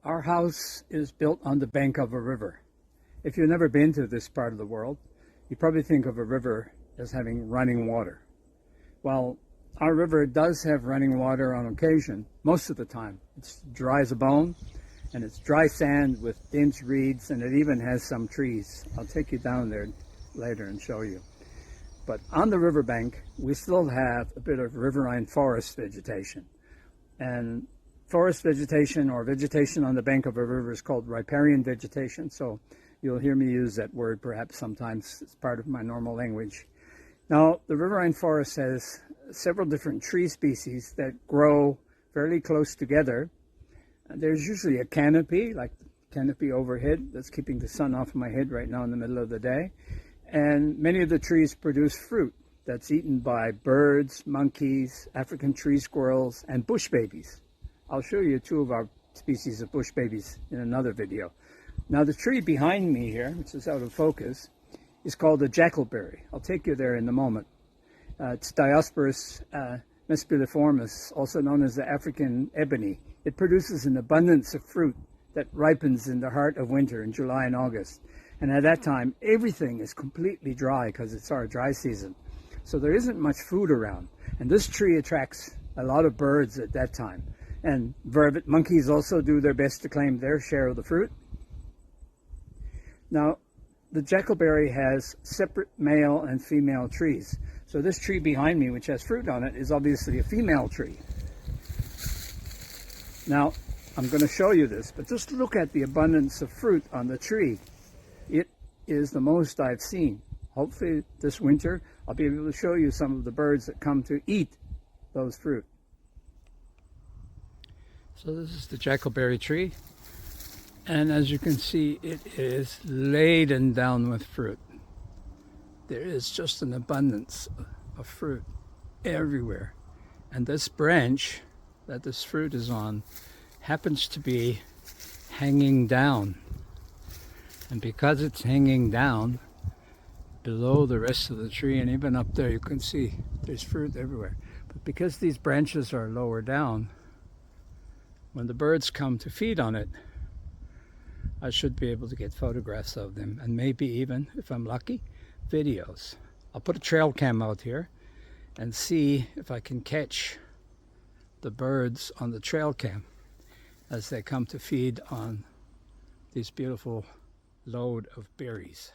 Our house is built on the bank of a river. If you've never been to this part of the world, you probably think of a river as having running water. Well, our river does have running water on occasion, most of the time. It's dry as a bone, and it's dry sand with dense reeds, and it even has some trees. I'll take you down there later and show you. But on the riverbank, we still have a bit of riverine forest vegetation. And forest vegetation, or vegetation on the bank of a river, is called riparian vegetation. So you'll hear me use that word perhaps sometimes. It's part of my normal language. Now, the riverine forest has several different tree species that grow fairly close together. And there's usually a canopy, like the canopy overhead, that's keeping the sun off my head right now in the middle of the day. And many of the trees produce fruit that's eaten by birds, monkeys, African tree squirrels, and bush babies. I'll show you two of our species of bush babies in another video. Now, the tree behind me here, which is out of focus, is called the jackalberry. I'll take you there in a moment. It's Diospyros mespuliformis, also known as the African ebony. It produces an abundance of fruit that ripens in the heart of winter in July and August. And at that time, everything is completely dry because it's our dry season. So there isn't much food around. And this tree attracts a lot of birds at that time. And vervet monkeys also do their best to claim their share of the fruit. Now, the jackalberry has separate male and female trees. So this tree behind me, which has fruit on it, is obviously a female tree. Now, I'm going to show you this, but just look at the abundance of fruit on the tree. It is the most I've seen. Hopefully this winter I'll be able to show you some of the birds that come to eat those fruit. So this is the jackalberry tree, and as you can see, it is laden down with fruit. There is just an abundance of fruit everywhere, and this branch that this fruit is on happens to be hanging down, and because it's hanging down below the rest of the tree, and even up there you can see there's fruit everywhere, but because these branches are lower down, when the birds come to feed on it, I should be able to get photographs of them, and maybe even, if I'm lucky, videos. I'll put a trail cam out here and see if I can catch the birds on the trail cam as they come to feed on this beautiful load of berries.